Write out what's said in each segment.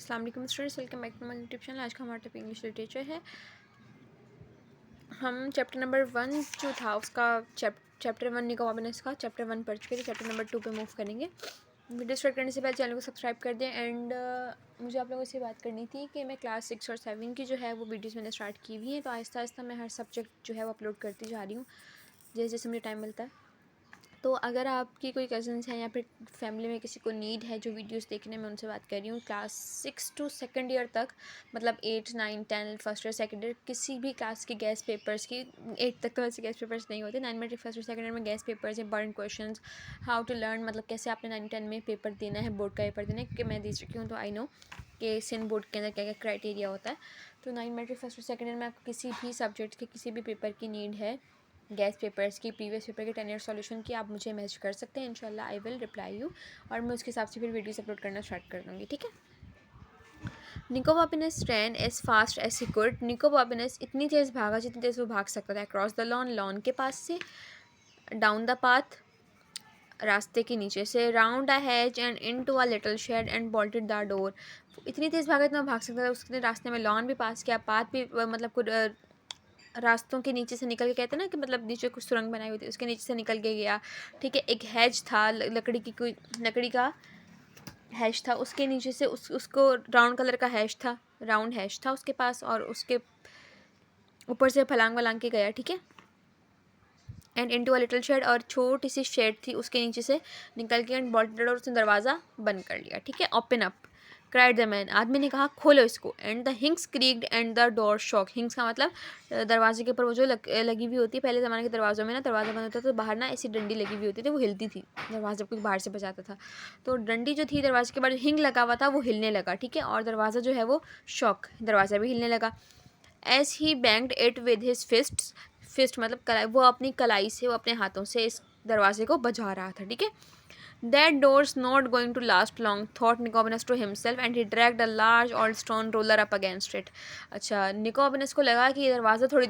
अस्सलाम वालेकुम students, welcome back to my YouTube channel. आज का हमारा टॉपिक इंग्लिश लिटरेचर है। हम चैप्टर नंबर 1 जो था उसका चैप्टर 1 निको हॉबिनेस का चैप्टर 1 पढ़ चुके थे। चैप्टर नंबर 2 पे मूव करेंगे। वीडियो स्टार्ट करने से पहले चैनल को सब्सक्राइब कर दें। एंड मुझे आप लोगों से बात करनी थी कि मैं क्लास 6 और 7 की जो है वो वीडियोज़ मैंने स्टार्ट की हुई हैं, तो आहिस्ता आहिस्ता मैं हर सब्जेक्ट जो है वो अपलोड करती जा रही हूँ जैसे जैसे मुझे टाइम मिलता है। तो अगर आपकी कोई कज़न्स हैं या फिर फैमिली में किसी को नीड है जो वीडियोस देखने में, उनसे बात कर रही हूँ। क्लास 6 टू 2nd ईयर तक, मतलब 8, 9, 10 फर्स्ट ईयर सेकंड ईयर किसी भी क्लास के गैस पेपर्स की, 8 तक तो वैसे गैस पेपर्स नहीं होते, 9 में फर्स्ट और सेकंड ईयर में guess papers, important question, how to learn, मतलब कैसे आपने 9, 10 में पेपर देना है, बोर्ड का पेपर देना है, क्योंकि मैं दे चुकी हूँ तो आई नो कि सिन बोर्ड के अंदर क्या क्या क्राइटेरिया होता है। तो 9 मेट्रिक फर्स्ट और सेकंड ईयर में आपको किसी भी सब्जेक्ट के किसी भी पेपर की नीड है, गैस पेपर्स की, प्रीवियस पेपर के 10 ईयर सॉल्यूशन की, आप मुझे मैसेज कर सकते हैं। इंशाल्लाह आई विल रिप्लाई यू और मैं उसके हिसाब से फिर वीडियोस अपलोड करना स्टार्ट कर दूँगी, ठीक है। Nicobobinus ran as fast as he could. Nicobobinus इतनी तेज़ भागा जितनी तेज़ वो भाग सकता था। अक्रॉस द लॉन, लॉन के पास से, डाउन द पाथ, रास्ते के नीचे से, round a hedge and into a little shed and bolted the door. इतनी तेज़ भागा इतना भाग सकता था। उसने रास्ते में लॉन भी पास किया, पाथ भी, मतलब कुछ रास्तों के नीचे से निकल के, कहते हैं ना कि मतलब नीचे कुछ सुरंग बनाई हुई थी, उसके नीचे से निकल के गया, ठीक है। एक हैज था, लकड़ी की, कोई लकड़ी का हैज था, उसके नीचे से उसको राउंड कलर का हैज था, राउंड हैज था उसके पास, और उसके ऊपर से फलांग वलांग के गया, ठीक है। And into a little shed, और छोटी सी शेड थी उसके नीचे से निकल के, एंड बोल्टेड, और उसने दरवाज़ा बंद कर लिया, ठीक है। Open up, cried the man, आदमी ने कहा खोलो इसको। And the hinges creaked and the door shook. Hinges का मतलब दरवाजे के ऊपर वो जो लगी हुई होती है, पहले ज़माने के दरवाज़ों में ना, दरवाज़ा बंद होता था तो बाहर ना ऐसी डंडी लगी हुई होती थी, वो हिलती थी दरवाज़ा जब कोई बाहर से बजाता था, तो डंडी जो थी दरवाजे के बाहर हिंग लगा हुआ था वो हिलने लगा, ठीक है। और दरवाज़ा जो है वो शॉक, दरवाज़ा भी हिलने लगा। As he banged it with his fist, fist मतलब कलाई, वो अपनी कलाई से, वो अपने हाथों से इस दरवाजे को बजा रहा था, ठीक है। That door's not going to last long, thought Nicodemus to himself, and he dragged a large old stone roller up against it. अच्छा, निकोबनस को लगा कि ये दरवाज़ा थोड़ी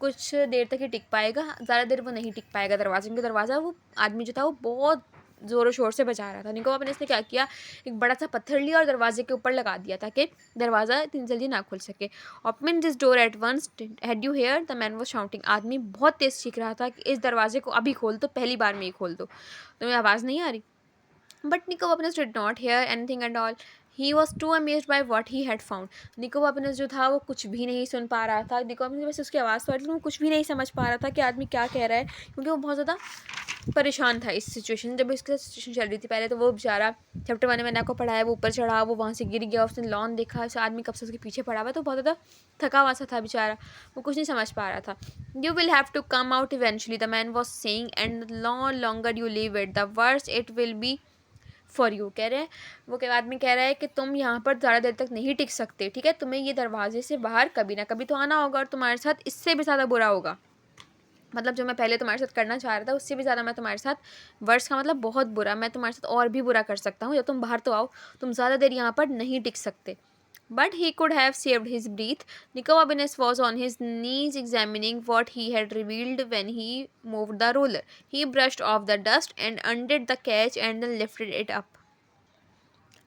कुछ देर तक ही टिक पाएगा, ज़्यादा देर वो नहीं टिक पाएगा दरवाजे, क्योंकि दरवाज़ा वो आदमी जो था वो बहुत ज़ोरों शोर से बजा रहा था। निकोबनस ने क्या किया, एक बड़ा सा पत्थर लिया और दरवाजे के ऊपर लगा दिया ताकि दरवाज़ा इतनी जल्दी ना खुल सके। Open this door at once, had you hear, the man was shouting. आदमी बहुत तेज़ चीख रहा था कि इस दरवाजे को अभी खोल दो, पहली बार में ही खोल दो। तुम्हें आवाज़ नहीं आ रही? But Nicodemus did not hear anything at all. He was too amazed by what he had found. Nicodemus जो था वो कुछ भी नहीं सुन पा रहा था। निकोडेमस बस उसकी आवाज़ तो आ रही थी, वो कुछ भी नहीं समझ पा रहा था कि आदमी क्या कह रहा है, क्योंकि वो बहुत ज़्यादा परेशान था इस सिचुएशन। जब इसकी सिचुएशन चल रही थी पहले, तो वो बेचारा चैप्टर 1 में मैंने आपको पढ़ाया, वो ऊपर चढ़ा, वो वहाँ से गिर गया, उसने लॉन देखा, उस आदमी कब से उसके पीछे पड़ा हुआ, तो बहुत ज़्यादा थका हुआ सा था बेचारा, वो कुछ नहीं समझ पा रहा था। You will have to come out eventually, the man was saying, and no longer you leave it, the worse it will be for you. कह रहे हैं, वो के आदमी कह रहा है कि तुम यहाँ पर ज़्यादा देर तक नहीं टिक सकते, ठीक है। तुम्हें ये दरवाजे से बाहर कभी ना कभी तो आना होगा, और तुम्हारे साथ इससे भी ज़्यादा बुरा होगा। मतलब जो मैं पहले तुम्हारे साथ करना चाह रहा था उससे भी ज़्यादा मैं तुम्हारे साथ, वर्ष का मतलब बहुत बुरा, मैं तुम्हारे साथ और भी बुरा कर सकता हूँ। जब तुम बाहर तो आओ, तुम ज़्यादा देर यहाँ पर नहीं टिक सकते। But he could have saved his breath. Nicodemus was on his knees examining what he had revealed when he moved the roller. He brushed off the dust and undid the catch and then lifted it up.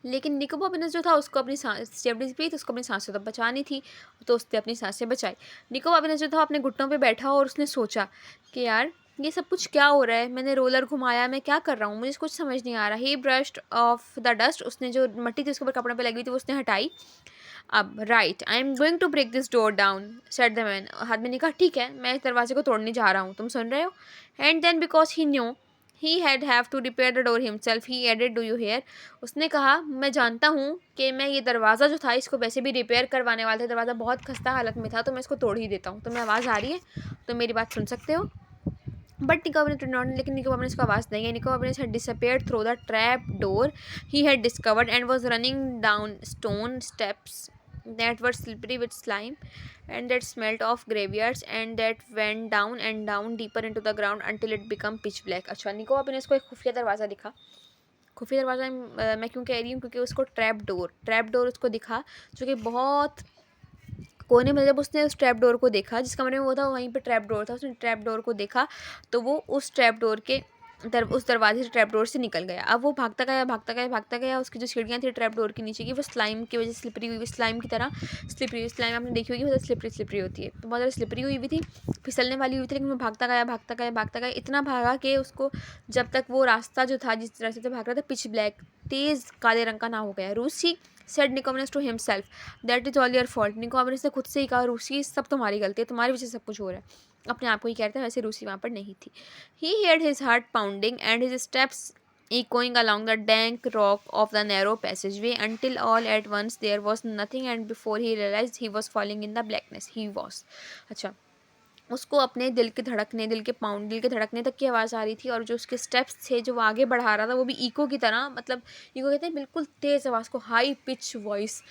लेकिन निकोबोबिनस जो था उसको अपनी stability भी, तो उसको अपनी सांसें तो बचानी थी, तो उसने अपनी सांसें बचाई। निकोबोबिनस जो था अपने घुटनों पे बैठा और उसने सोचा कि यार ये सब कुछ क्या हो रहा है, मैंने रोलर घुमाया, मैं क्या कर रहा हूँ, मुझे कुछ समझ नहीं आ रहा। ही ब्रश्ड ऑफ द डस्ट, उसने जो मट्टी थी उसके ऊपर कपड़े पे लगी हुई थी वो उसने हटाई। अब right, I am going to break this door down, said the man. आदमी ने कहा ठीक है, मैं इस दरवाजे को तोड़ने जा रहा हूँ, तुम सुन रहे हो। And then because he knew he had have to repair the door himself, he added do you hear, उसने कहा मैं जानता हूँ कि मैं ये दरवाज़ा जो था इसको वैसे भी रिपेयर करवाने वाला था, दरवाज़ा बहुत खस्ता हालत में था, तो मैं इसको तोड़ ही देता हूँ। तुम्हें आवाज़ आ रही है, तो मेरी बात सुन सकते हो। बट निकोबोबिनस डिड नॉट, लेकिन निकोबोबिनस को आवाज़ नहीं है। Nicobobinus had disappeared through the trap door he had discovered and was running down stone steps that were slippery with slime and that smelt of graveyards and that went down and down deeper into the ground until it became pitch black. अच्छा, निकोबोबिनस को एक खुफिया दरवाज़ा दिखा। खुफिया दरवाज़ा मैं क्यों कह रही हूँ, क्योंकि उसको ट्रैप डोर उसको दिखा, जो कि बहुत कोने में। जब उसने उस ट्रैप डोर को देखा, जिस कमरे में वो था वहीं पे ट्रैप डोर था, उसने ट्रैप डोर को देखा, तो वो उस ट्रैप डोर के उस दरवाजे से ट्रैप डोर से निकल गया। अब वो भागता गया भागता गया भागता गया, उसकी जो सीढ़ियाँ थी ट्रैप डोर के नीचे की वो स्लाइम की वजह से स्लिपरी हुई, स्लाइम की तरह स्लिपरी। स्लाइम आपने देखी होगी, बहुत स्लिपरी स्लिपरी होती है, तो बहुत ज़्यादा स्लिपरी हुई भी थी, फिसलने वाली हुई थी। लेकिन वो भागता गया भागता गया भागता गया, इतना भागा कि उसको जब तक वो रास्ता जो था जिस रास्ते से भाग रहा था पिच ब्लैक तेज़ काले रंग का ना हो गया। Rosie said Nicobobinus to himself that is all your fault. Nicobobinus ने खुद से ही कहा, रूसी सब तुम्हारी गलती है, तुम्हारी वजह से सब कुछ हो रहा है। अपने आप को ही कहते हैं, वैसे रूसी वहाँ पर नहीं थी। He heard his heart pounding and his steps echoing along the dank rock of the narrow passageway until all at once there was nothing, and before he realized he was falling in the blackness. He was अच्छा, उसको अपने दिल के धड़कने, दिल के धड़कने तक की आवाज़ आ रही थी, और जो उसके स्टेप्स थे जो वो आगे बढ़ा रहा था वो भी इको की तरह, मतलब इको कहते हैं बिल्कुल तेज़ आवाज़ को, हाई पिच वॉइस।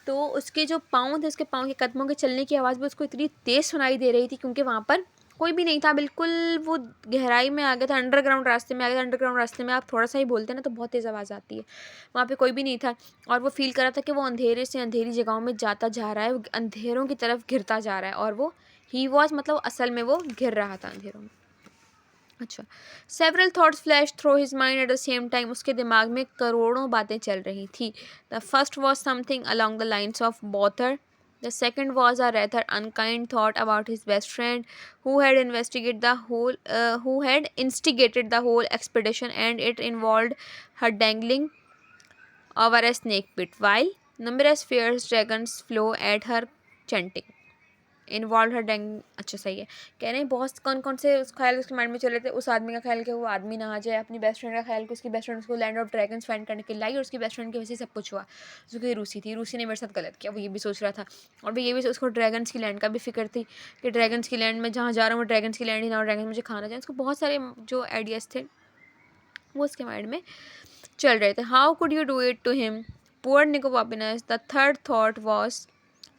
तो उसके जो पाँव थे, उसके पाँव के कदमों के चलने की आवाज़ भी उसको इतनी तेज़ सुनाई दे रही थी, क्योंकि वहाँ पर कोई भी नहीं था, बिल्कुल वो गहराई में आ गया था, अंडरग्राउंड रास्ते में आ गया था। अंडरग्राउंड रास्ते में आप थोड़ा सा ही बोलते हैं ना तो बहुत तेज़ आवाज़ आती है, वहाँ पे कोई भी नहीं था। और वो फील कर रहा था कि वो अंधेरे से अंधेरी जगहों में जाता जा रहा है, वो अंधेरों की तरफ घिरता जा रहा है, और वो ही वॉज मतलब असल में वो घिर रहा था अंधेरों में। अच्छा, several thoughts flash through his mind at the same time. उसके दिमाग में करोड़ों बातें चल रही थी। The first was something along the lines of bother. The second was a rather unkind thought about his best friend, who had instigated the whole expedition, and it involved her dangling over a snake pit, while numerous fierce dragons flew at her, chanting. Involve her डेंग, अच्छा सही है, कह रहे हैं बहुत कौन कौन से उस ख्याल उसके माइंड में चल रहे थे। उस आदमी का ख्याल कि वो आदमी ना आ जाए, अपनी बेस्ट फ्रेंड का ख्याल कि उसकी बेस्ट फ्रेंड उसको लैंड ऑफ ड्रैगन्स फाइंड करने के लिए लाई, और उसकी बेस्ट फ्रेंड की वजह से सब कुछ हुआ। जो कि रूसी थी, रूसी ने मेरे साथ गलत किया, वो ये भी सोच रहा था। और भी ये भी उसको ड्रैगन्स की लैंड का भी फिक्र थी कि ड्रैगन्स की लैंड में जहाँ जा रहा हूँ वो ड्रैगन्स की लैंड ही ना, और ड्रैगन मुझे खाना जाए। उसको बहुत सारे जो आइडियाज़ थे वो उसके माइंड में चल रहे थे। How could you do it to him, poor Nicobobinus. The third thought was,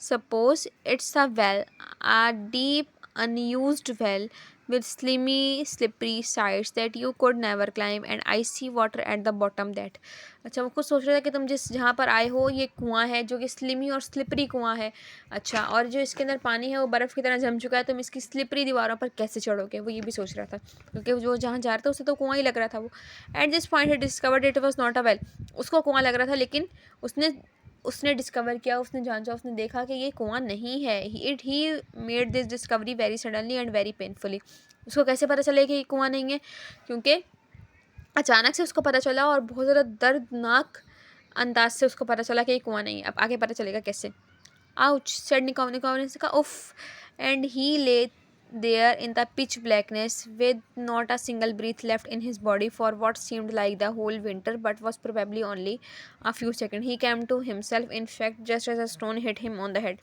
suppose it's a well, a deep, unused well with slippery sides that you could never climb, and icy water at the bottom that। अच्छा, वो कुछ सोच रहा था कि तुम जहाँ पर आए हो ये कुआं है जो कि स्लिमी और स्लिपरी कुआं है। अच्छा, और जो इसके अंदर पानी है वो बर्फ़ की तरह जम चुका है, तुम इसकी स्लिपरी दीवारों पर कैसे चढ़ोगे, वो ये भी सोच रहा था, क्योंकि जो जहाँ जा रहा था उसे तो कुआं ही लग रहा था वो। At this point he discovered it was not a well. उसको कुआं लग रहा था, लेकिन उसने डिस्कवर किया, उसने जांचा, उसने देखा कि ये कुआं नहीं है। He made this discovery very suddenly and very painfully. उसको कैसे पता चले कि ये कुआं नहीं है, क्योंकि अचानक से उसको पता चला और बहुत ज़्यादा दर्दनाक अंदाज से उसको पता चला कि ये कुआं नहीं है। अब आगे पता चलेगा कैसे। आउच सेड निकोमने कहा उफ, एंड ही ले there in the pitch blackness with not a single breath left in his body for what seemed like the whole winter, but was probably only a few seconds. He came to himself, in fact, just as a stone hit him on the head.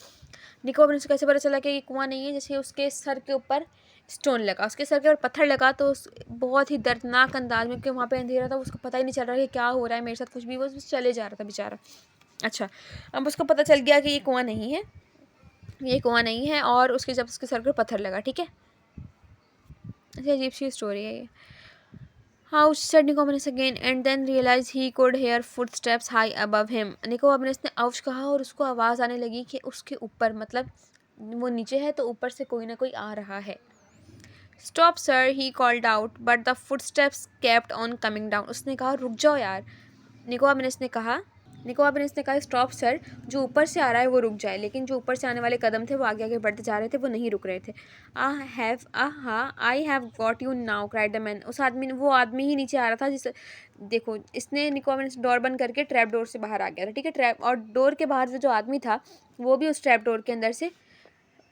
निको से कैसे पता चला कि ये कुआं नहीं है, जैसे उसके सर के ऊपर स्टोन लगा, उसके सर के ऊपर पत्थर लगा, तो बहुत ही दर्दनाक अंदाज में, क्योंकि वहाँ पे अंधेरा था, उसको पता ही नहीं चल रहा कि क्या हो रहा है मेरे साथ, कुछ भी, वो चले जा रहा था बेचारा। अच्छा, अब उसको पता चल गया कि ये कुआं नहीं है, ये कुआं नहीं है, और उसके जब उसके सर पर पत्थर लगा, ठीक है। ऐसी अजीब सी स्टोरी है ये। How said Nicobobinus again and then realise he could hear footsteps high above him. Nicobobinus ने आउच कहा और उसको आवाज़ आने लगी कि उसके ऊपर, मतलब वो नीचे है तो ऊपर से कोई ना कोई आ रहा है। Stop sir, he called out, but the footsteps kept on coming down. उसने कहा रुक जाओ यार। निकोमनस ने कहा स्टॉप सर, जो ऊपर से आ रहा है वो रुक जाए, लेकिन जो ऊपर से आने वाले कदम थे वो आगे आगे बढ़ते जा रहे थे, वो नहीं रुक रहे थे। I have got you now, cried the man. वो आदमी ही नीचे आ रहा था, जिस देखो इसने निकोमनस डोर बंद करके ट्रैप डोर से बाहर आ गया था, ठीक है। ट्रैप और डोर के बाहर जो आदमी था वो भी उस ट्रैप डोर के अंदर से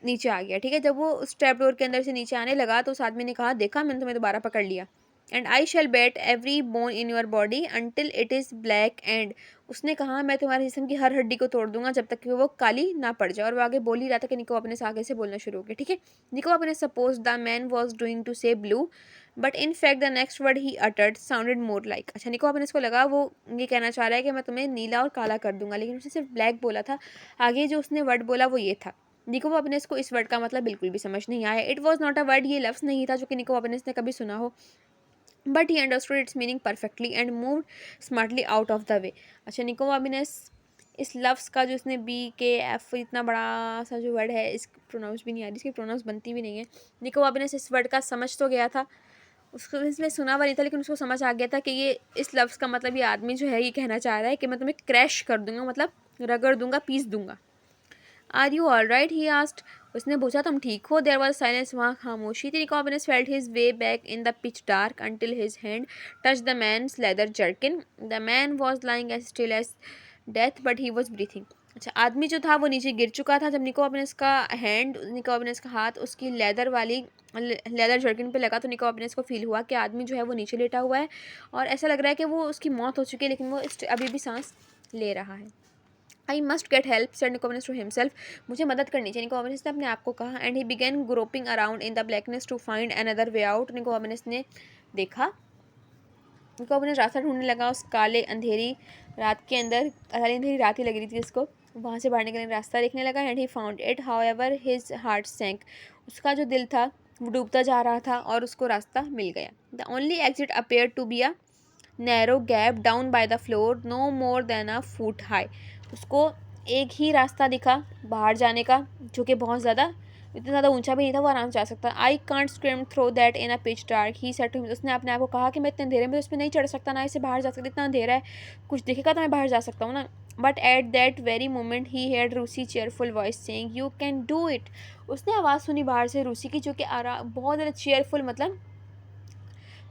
नीचे आ गया, ठीक है। जब वो उस ट्रैप डोर के अंदर से नीचे आने लगा तो उस आदमी ने कहा, देखा मैंने तुम्हें दोबारा पकड़ लिया। And I shall beat every bone in your body until it is black and. उसने कहा मैं तुम्हारे जिस्म की हर हड्डी को तोड़ दूंगा जब तक कि वो काली ना पड़ जाए। और वो आगे बोल ही रहा था कि निको अपने से आगे से बोलना शुरू हो गया, ठीक है। Nicobobinus suppose the man was doing to say blue, but in fact the next word he uttered sounded more like. अच्छा, निको अपने इसको लगा वो ये कहना चाह रहा है कि मैं तुम्हें नीला और काला कर दूंगा, लेकिन उसने सिर्फ ब्लैक बोला था। आगे जो उसने वर्ड बोला वो ये था। निको अपनेस को इस वर्ड का मतलब बिल्कुल भी समझ नहीं आया। It was not a word, ये लफ्ज़ नहीं था जो कि निको अपनेस ने कभी सुना हो, but he understood it's meaning perfectly and moved smartly out of the way. अच्छा, निको अपनेस इस लफ्ज़ का जो इसने BKF इतना बड़ा सा जो वर्ड है, इस प्रोनाउंस भी नहीं आ रही, इसकी प्रोनाउंस बनती भी नहीं है। निको अपनेस इस वर्ड का समझ तो गया था, उसको इसमें सुना हुआ नहीं था, लेकिन उसको समझ आ गया था कि ये इस लफ्ज़ का मतलब ये आदमी जो है ये कहना चाह रहा है कि मैं तुम्हें क्रैश कर दूंगा, मतलब रगड़ दूंगा, पीस दूंगा। Are you all right, he asked. उसने पूछा तुम ठीक हो। देयर वॉज साइलेंस, वहाँ खामोशी थी। Nicobobinus felt his way back in the pitch dark until his hand touch the man's leather jerkin. The man was lying as still as death but he was breathing. अच्छा, आदमी जो था वो नीचे गिर चुका था जब निकोबेनेस का निकोबेनेस का हाथ उसकी लेदर जर्किन पे लगा, तो निकोबेनेस को फील हुआ कि आदमी जो है वो नीचे लेटा हुआ है और ऐसा लग रहा है कि वो उसकी मौत हो चुकी है, लेकिन वो अभी भी सांस ले रहा है। I must get help said Nicobobinus to himself. मुझे मदद करनी चाहिए, निकोबेनेस ने अपने आप को कहा। And he began groping around in the blackness to find another way out. Nicobobinus ने देखा, निकोबेनेस रास्ता ढूंढने लगा उस काले अंधेरी रात के अंदर। काली अंधेरी रात ही लग रही थी उसको, वहाँ से बाहर निकलने का रास्ता देखने लगा। And he found it however his heart sank. उसका जो दिल था वो डूबता जा रहा था और उसको रास्ता मिल गया। The only exit appear to be a narrow gap down by the floor no more than a foot high. उसको एक ही रास्ता दिखा बाहर जाने का, जो कि बहुत ज़्यादा इतना ज़्यादा ऊंचा भी नहीं था, वो आराम से जा सकता। I can't squirm through that in a pitch dark he said to him. उसने अपने आप को कहा कि मैं इतने अंधेरे में उसमें नहीं चढ़ सकता, ना इसे बाहर जा सकता, इतना अंधेरा है, कुछ दिखेगा तो मैं बाहर जा सकता हूँ ना। But at that very moment he heard Rosie cheerful voice saying you can do it. उसने आवाज़ सुनी बाहर से रूसी की, जो कि बहुत ज़्यादा चेयरफुल, मतलब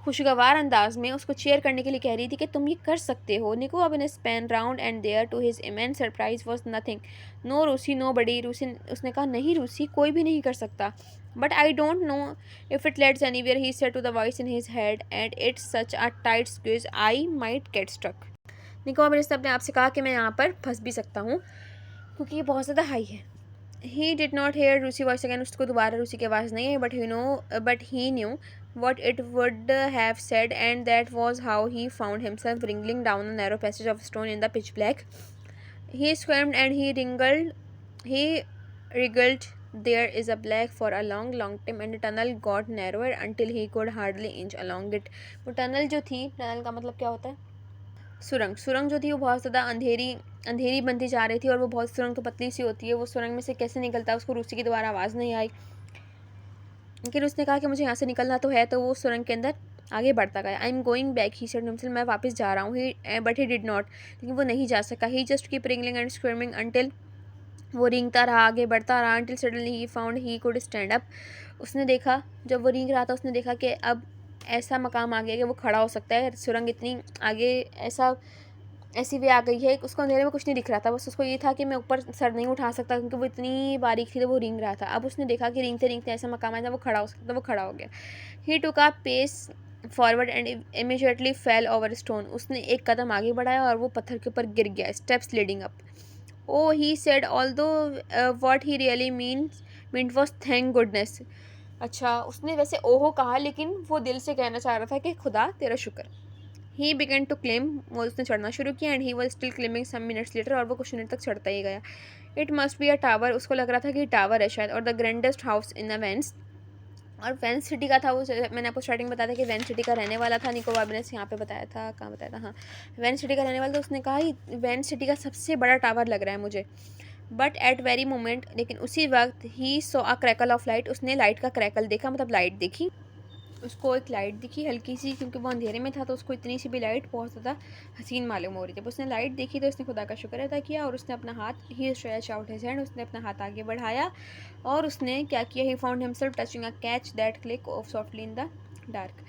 खुशगवार अंदाज में उसको चेयर करने के लिए कह रही थी कि तुम ये कर सकते हो। Nicobobinus spun round and there to his immense surprise was nothing. No Rosie nobody. Rosie, उसने कहा नहीं रूसी, कोई भी नहीं कर सकता। But I don't know if it leads anywhere he said to the voice in his head and it's such a tight squeeze I might get stuck. Nicobobinus ने अपने आप से कहा कि मैं यहाँ पर फंस भी सकता हूँ क्योंकि ये बहुत ज़्यादा हाई है। ही डिड नॉट हेयर रूसी वॉइस अगैन। उसको दोबारा रूसी की आवाज़ नहीं है, but he new what it would have said, and that was how he found himself wriggling down a narrow passage of stone in the pitch black. He squirmed and he wriggled. There is a black for a long long time and the tunnel got narrower until he could hardly inch along it. वो tunnel जो थी, tunnel का मतलब क्या होता है? सुरंग। सुरंग जो थी वो बहुत ज़्यादा अंधेरी बनती जा रही थी और वो बहुत, सुरंग तो पतली सी होती है, वो सुरंग में से कैसे निकलता है उसको रूसी की दोबारा आवाज़ नहीं आई, लेकिन उसने कहा कि मुझे यहाँ से निकलना तो है, तो वो सुरंग के अंदर आगे बढ़ता गया। आई am going back he said himself. मैं वापस जा रहा हूँ। बट ही डिड नॉट, लेकिन वो नहीं जा सका। He just keep wriggling and squirming until, वो रेंगता रहा, आगे बढ़ता रहा। Until suddenly he found he could stand up. उसने देखा, जब वो रेंग रहा था उसने देखा कि अब ऐसा मकाम आ गया कि वो खड़ा हो सकता है। सुरंग इतनी आगे ऐसी वे आ गई है, उसको अंधेरे में कुछ नहीं दिख रहा था, बस उसको ये था कि मैं ऊपर सर नहीं उठा सकता क्योंकि वो इतनी बारीक थी, तो वो रेंग रहा था। अब उसने देखा कि रेंगते रेंगते ऐसा मकाम आया था वो खड़ा हो सकता, तो वो खड़ा हो गया। He took a pace forward and immediately fell over stone. उसने एक कदम आगे बढ़ाया और वो पत्थर के ऊपर गिर गया। Steps leading up. Oh he said although what he really meant was thank goodness. अच्छा, उसने वैसे ओहो कहा, लेकिन वो दिल से कहना चाह रहा था कि खुदा तेरा शुक्र। ही बिगन टू क्लेम, वो उसने चढ़ना शुरू किया। And he was still climbing some minutes later, और वो कुछ मिनट तक चढ़ता ही गया। It must be a tower, उसको लग रहा था कि टावर है शायद, और the grandest house in the Venice, और वेंस सिटी का था वो। मैंने आपको स्टार्टिंग में बताया था कि वेंस सिटी का रहने वाला था। निकोबार ने यहाँ पे बताया था, कहाँ बताया था, हाँ वेंस सिटी का रहने वाला। तो उसने कहा वेंस सिटी का सबसे बड़ा टावर लग रहा है मुझे। बट एट वेरी मोमेंट, लेकिन उसी वक्त ही सो अ क्रैकल ऑफ लाइट, उसने लाइट का क्रैकल देखा, मतलब लाइट देखी। उसको एक लाइट दिखी हल्की सी, क्योंकि वो अंधेरे में था तो उसको इतनी सी भी लाइट बहुत ज़्यादा हसीन मालूम हो रही थी। जब उसने लाइट देखी तो उसने खुदा का शुक्र अदा किया और उसने अपना हाथ, ही स्ट्रेच आउट हिज हैंड, उसने अपना हाथ आगे बढ़ाया और उसने क्या किया, he found himself touching a catch that click of softly in the dark.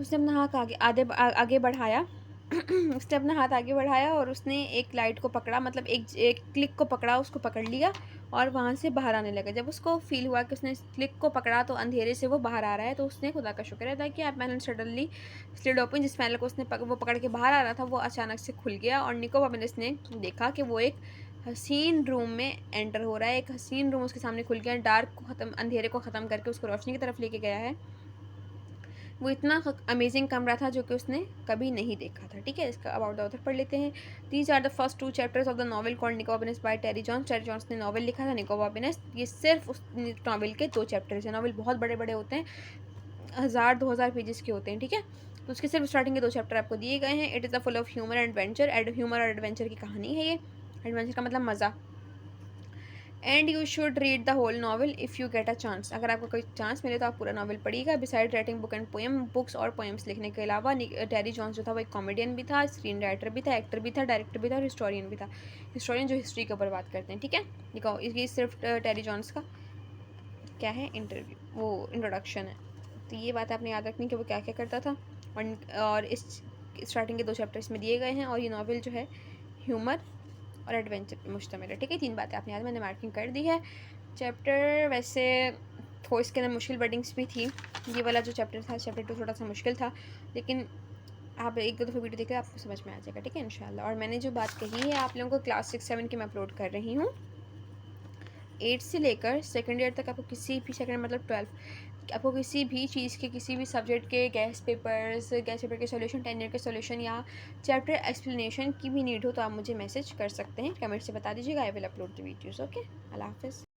उसने अपना हाथ आगे बढ़ाया उसने अपना हाथ आगे बढ़ाया और उसने एक लाइट को पकड़ा, मतलब एक क्लिक को पकड़ा, उसको पकड़ लिया और वहाँ से बाहर आने लगा। जब उसको फील हुआ कि उसने क्लिक को पकड़ा तो अंधेरे से वो बाहर आ रहा है, तो उसने खुदा का शुक्र अदा किया। पैनल सडनली स्लिड ओपन, जिस पैनल को उसने वो पकड़ के बाहर आ रहा था वो अचानक से खुल गया और निकोबार ने देखा कि वो एक हसीन रूम में एंटर हो रहा है। एक हसीन रूम उसके सामने खुल गया, डार्क को ख़त्म, अंधेरे को ख़त्म करके उसको रोशनी की तरफ लेके गया है। वो इतना अमेजिंग कमरा था जो कि उसने कभी नहीं देखा था। ठीक है, इसका अबाउट द ऑथर पढ़ लेते हैं। These are the first 2 chapters of the novel called Nicobar by Terry Jones. Terry Jones ने नॉवल लिखा था निकोबार। ये सिर्फ उस नॉवल के 2 चैप्टर्स हैं। नॉवल बहुत बड़े बड़े होते हैं, 1000-2000 पेजेस के होते हैं। ठीक है, तो उसके सिर्फ स्टार्टिंग के 2 चैप्टर आपको दिए गए हैं। It is the full of humour and adventure. Humour और एडवेंचर की कहानी है ये। एडवेंचर का मतलब मज़ा। And you should read the whole novel if you get a chance. अगर आपको कोई चांस मिले तो आप पूरा नावल पढ़िएगा। Beside writing book and poem, books और पोएम्स लिखने के अलावा टेरी जॉन्स जो था वो एक कॉमेडियन भी था, स्क्रीन राइटर भी था, एक्टर भी था, डायरेक्टर भी था और हिस्टोरियन भी था। हिस्टोरियन जो हिस्ट्री के ऊपर बात करते हैं, ठीक है। देखो ये सिर्फ टेरी जॉन्स का क्या है, इंटरव्यू वो इंट्रोडक्शन है। तो ये बात आपने याद रखनी कि वो क्या क्या करता था। और इस स्टार्टिंग के 2 चैप्टर इसमें दिए गए हैं और ये नावल जो है ह्यूमर और एडवेंचर पे मुश्तमिल है, ठीक है। 3 बातें आपने याद, मैंने मार्किंग कर दी है। चैप्टर वैसे थोड़ा इसके अंदर मुश्किल वर्डिंग्स भी थी। ये वाला जो चैप्टर था, चैप्टर 2 थोड़ा सा मुश्किल था, लेकिन आप 1-2 दफ़ा वीडियो देखिए, आपको समझ में आ जाएगा, ठीक है इंशाल्लाह। और मैंने जो बात कही है आप लोगों को क्लास 6-7 की मैं अपलोड कर रही हूँ। 8 से लेकर सेकेंड ईयर तक आपको किसी भी सेकेंड मतलब 12 आपको किसी भी चीज़ के किसी भी सब्जेक्ट के गैस पेपर के सॉल्यूशन, 10 ईयर के सॉल्यूशन या चैप्टर एक्सप्लेनेशन की भी नीड हो तो आप मुझे मैसेज कर सकते हैं, कमेंट से बता दीजिएगा। I will upload the videos. Okay, अल्लाह हाफ़िज़।